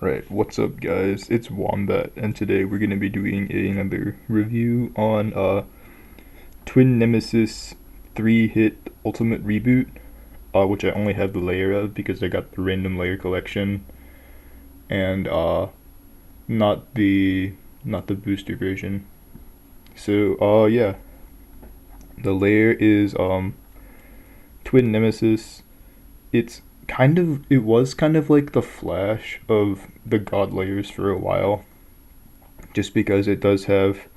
Alright, what's up guys? It's Wombat, and today we're going to be doing another review on Twin Nemesis 3-hit Ultimate Reboot, which I only have the layer of because I got the random layer collection, and not the booster version. So yeah, the layer is Twin Nemesis. It was kind of like the Flash of the God layers for a while, just because it does have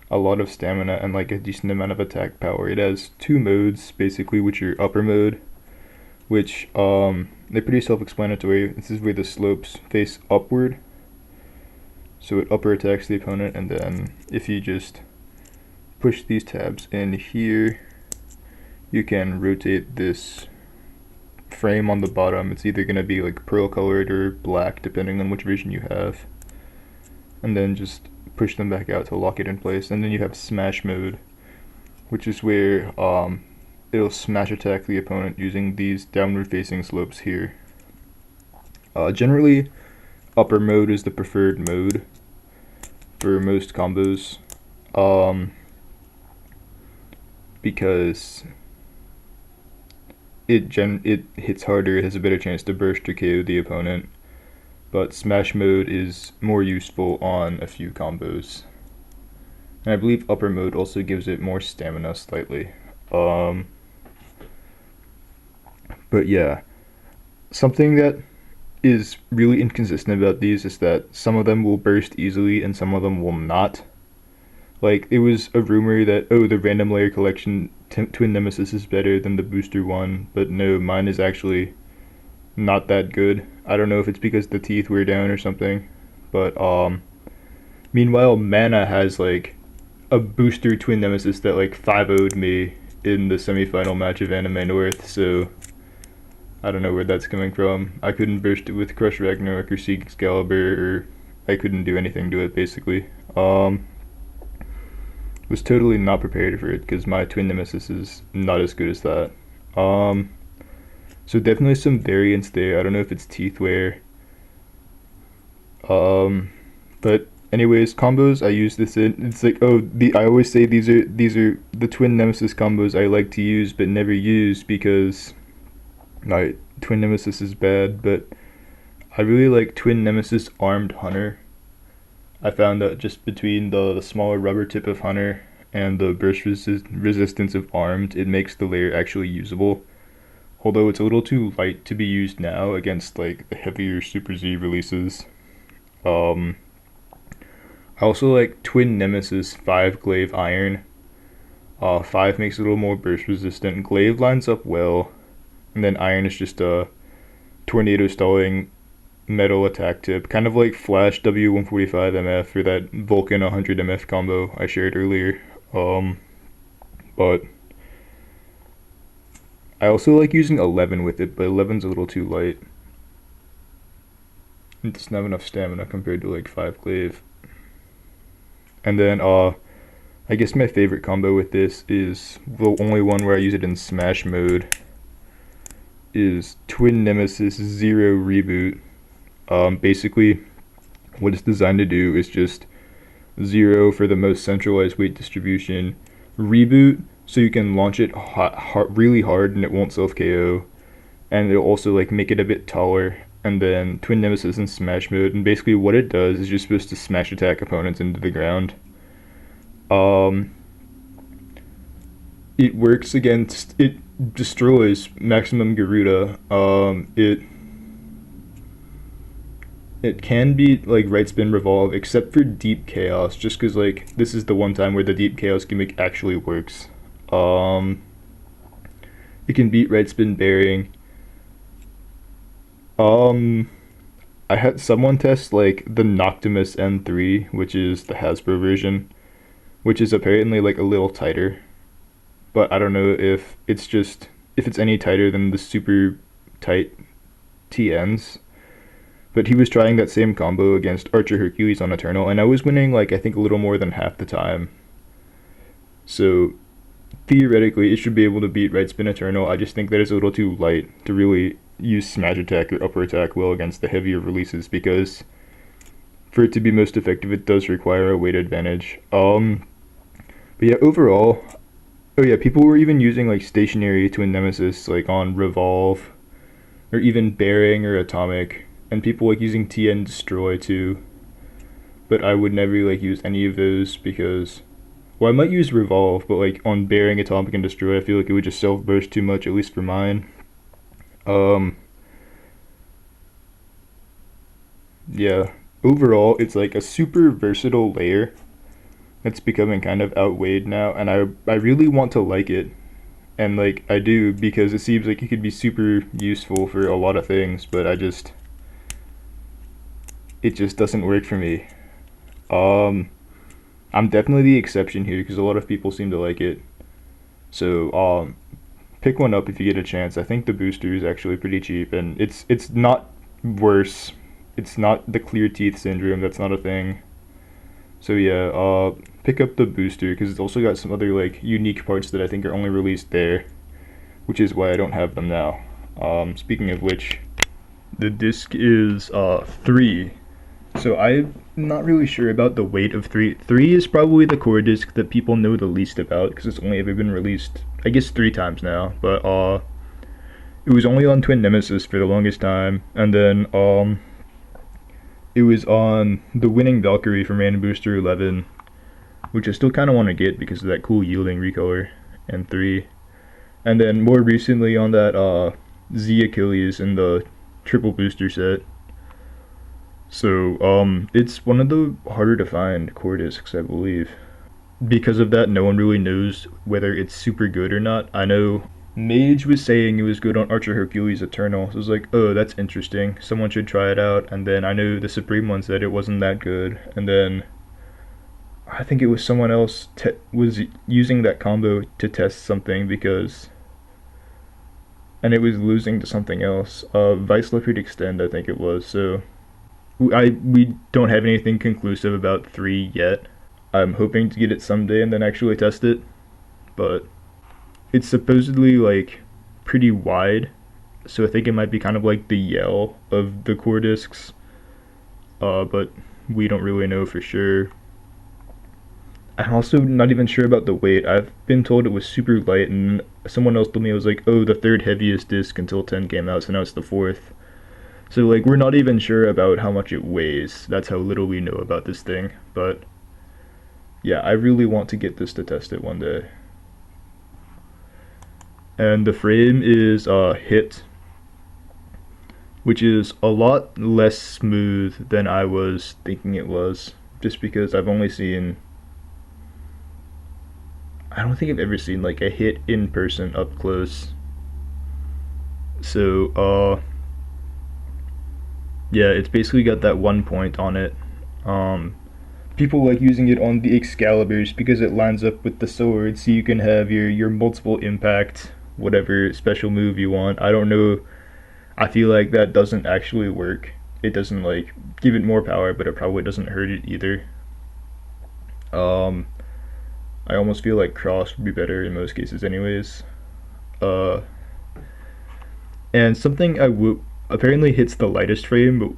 a lot of stamina and like a decent amount of attack power. It has two modes basically, which are upper mode, which they're pretty self-explanatory. This is where the slopes face upward, so it upper attacks the opponent, and then if you just push these tabs in here, you can rotate this frame on the bottom. It's either going to be like pearl colored or black depending on which version you have, and then just push them back out to lock it in place. And then you have smash mode, which is where it'll smash attack the opponent using these downward facing slopes here. Generally upper mode is the preferred mode for most combos, because it hits harder, it has a better chance to burst or KO the opponent, but smash mode is more useful on a few combos. And I believe upper mode also gives it more stamina slightly. But yeah, something that is really inconsistent about these is that some of them will burst easily and some of them will not. Like, it was a rumor that, oh, the random layer collection Twin Nemesis is better than the booster one, but no, mine is actually not that good. I don't know if it's because the teeth wear down or something, but meanwhile, Mana has like a booster Twin Nemesis that like 5-0'd me in the semifinal match of Anime North, so I don't know where that's coming from. I couldn't burst it with Crush Ragnarok or Seek Excalibur, or I couldn't do anything to it basically. Was totally not prepared for it because my Twin Nemesis is not as good as that. So definitely some variance there. I don't know if it's teeth wear. But anyways, combos I use this in. It's like, oh, I always say these are the Twin Nemesis combos I like to use but never use because my Twin Nemesis is bad. But I really like Twin Nemesis Armed Hunter. I found that just between the smaller rubber tip of Hunter and the burst resistance of Armed, it makes the layer actually usable. Although it's a little too light to be used now against like the heavier Super Z releases. I also like Twin Nemesis 5 Glaive Iron. 5 makes it a little more burst resistant. Glaive lines up well, and then Iron is just a tornado stalling metal attack tip, kind of like Flash W145 MF for that Vulcan 100 MF combo I shared earlier. But I also like using 11 with it, but 11's a little too light. It doesn't have enough stamina compared to like 5 Glaive. And then I guess my favorite combo with this is the only one where I use it in smash mode, is Twin Nemesis 0 Reboot. Basically, what it's designed to do is just 0 for the most centralized weight distribution, reboot so you can launch it really hard and it won't self KO, and it'll also like make it a bit taller, and then Twin Nemesis in smash mode. And basically what it does is you're supposed to smash attack opponents into the ground. It works against, it destroys Maximum Garuda. It can be like right spin revolve, except for deep chaos, just because like this is the one time where the deep chaos gimmick actually works. It can beat right spin bearing. I had someone test like the Noctemis N3, which is the Hasbro version, which is apparently like a little tighter, but I don't know if it's any tighter than the super tight TNs. But he was trying that same combo against Archer Hercules on Eternal, and I was winning like I think a little more than half the time. So theoretically it should be able to beat Right Spin Eternal. I just think that it's a little too light to really use Smash Attack or Upper Attack well against the heavier releases, because for it to be most effective it does require a weight advantage. But yeah, overall, oh yeah, people were even using like stationary Twin Nemesis like on Revolve, or even Bearing or Atomic, and people like using TN Destroy too. But I would never like use any of those because, well, I might use Revolve, but like on Bearing, Atomic, and Destroy, I feel like it would just self-burst too much, at least for mine. Yeah, overall, it's like a super versatile layer that's becoming kind of outweighed now, and I really want to like it. And like I do, because it seems like it could be super useful for a lot of things, but it just doesn't work for me. I'm definitely the exception here because a lot of people seem to like it. So pick one up if you get a chance. I think the booster is actually pretty cheap, and it's not worse. It's not the clear teeth syndrome. That's not a thing. So yeah, pick up the booster because it's also got some other like unique parts that I think are only released there, which is why I don't have them now. Speaking of which, the disc is 3. So I'm not really sure about the weight of 3. 3 is probably the core disc that people know the least about because it's only ever been released, I guess, 3 times now. But it was only on Twin Nemesis for the longest time, and then it was on the winning Valkyrie from Random Booster 11, which I still kind of want to get because of that cool yielding recolor, and 3. And then more recently on that Z Achilles in the triple booster set. So it's one of the harder to find core discs, I believe. Because of that, no one really knows whether it's super good or not. I know Mage was saying it was good on Archer Hercules Eternal, so I was like, oh, that's interesting, someone should try it out. And then I know the Supreme one said it wasn't that good, and then I think it was someone else was using that combo to test something and it was losing to something else. Vice Leopard Extend, I think it was. So we don't have anything conclusive about 3 yet. I'm hoping to get it someday and then actually test it, but it's supposedly like pretty wide, so I think it might be kind of like the Yell of the core discs, but we don't really know for sure. I'm also not even sure about the weight. I've been told it was super light, and someone else told me it was like, oh, the 3rd heaviest disc until 10 came out, so now it's the 4th. So like we're not even sure about how much it weighs. That's how little we know about this thing. But yeah, I really want to get this to test it one day. And the frame is Hit, which is a lot less smooth than I was thinking it was, just because I've only seen, I don't think I've ever seen like a Hit in person up close. So yeah, it's basically got that 1 point on it. People like using it on the Excaliburs because it lines up with the sword, so you can have your multiple impact, whatever special move you want. I don't know, I feel like that doesn't actually work. It doesn't like give it more power, but it probably doesn't hurt it either. I almost feel like Cross would be better in most cases anyways. And something apparently hits the lightest frame, but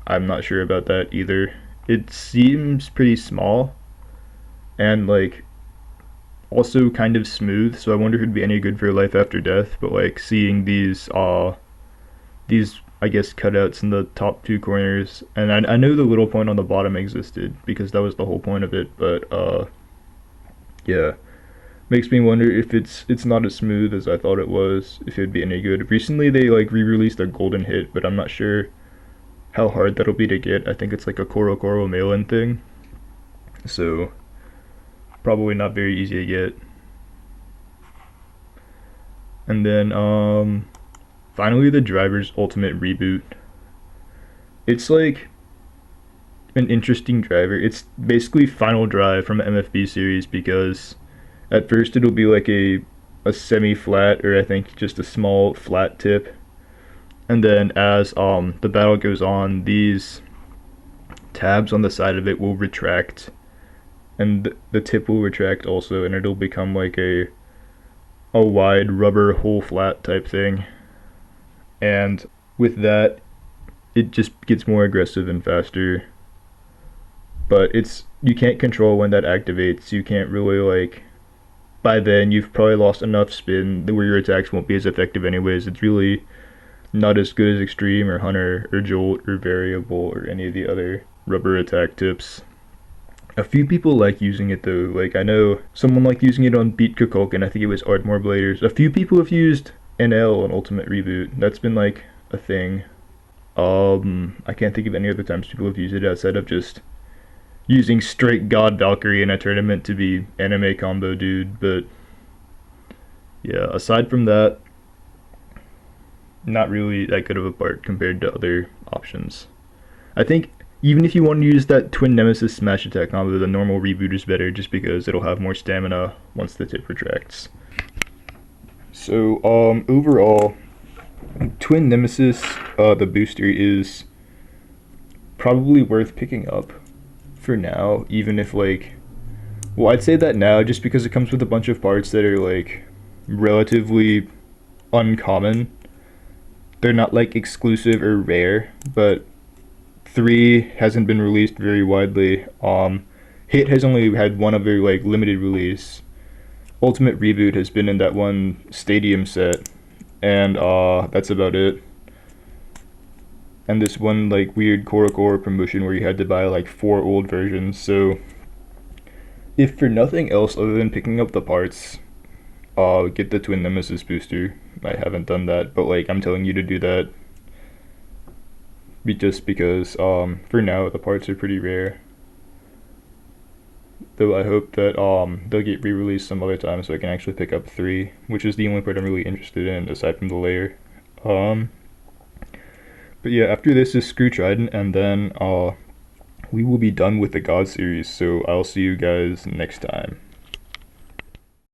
I'm not sure about that either. It seems pretty small and like also kind of smooth, so I wonder if it'd be any good for Life After Death. But like seeing these I guess cutouts in the top 2 corners, and I know the little point on the bottom existed because that was the whole point of it, but yeah, makes me wonder if it's not as smooth as I thought it was, if it'd be any good. Recently they like re-released a golden hit, but I'm not sure how hard that'll be to get. I think it's like a Koro mail-in thing, so probably not very easy to get. And then finally the Driver's Ultimate Reboot. It's like an interesting driver. It's basically Final Drive from the MFB series, because at first it'll be like a semi-flat, or I think just a small flat tip, and then as the battle goes on, these tabs on the side of it will retract, and the tip will retract also, and it'll become like a a wide rubber whole flat type thing, and with that it just gets more aggressive and faster, but you can't control when that activates. You can't really, like, by then you've probably lost enough spin where your attacks won't be as effective anyways. It's really not as good as Extreme or Hunter or Jolt or Variable or any of the other rubber attack tips. A few people like using it though. Like, I know someone liked using it on Beat Kukulkan. I think it was Ardmore Bladers. A few people have used NL on Ultimate Reboot. That's been like a thing. I can't think of any other times people have used it outside of just using straight God Valkyrie in a tournament to be anime combo dude. But yeah, aside from that, not really that good of a part compared to other options. I think even if you want to use that Twin Nemesis smash attack combo, the normal Reboot is better just because it'll have more stamina once the tip retracts. So overall, Twin Nemesis, the booster, is probably worth picking up for now, even if, like, well, I'd say that now just because it comes with a bunch of parts that are, like, relatively uncommon. They're not, like, exclusive or rare, but 3 hasn't been released very widely. Hit has only had one other, like, limited release. Ultimate Reboot has been in that one stadium set, and that's about it. And this one, like, weird Korokoro promotion where you had to buy like 4 old versions. So if for nothing else other than picking up the parts, get the Twin Nemesis booster. I haven't done that, but, like, I'm telling you to do that just because for now the parts are pretty rare. Though I hope that they'll get re-released some other time so I can actually pick up 3, which is the only part I'm really interested in aside from the layer. But yeah, after this is Screw Trident, and then we will be done with the God series, so I'll see you guys next time.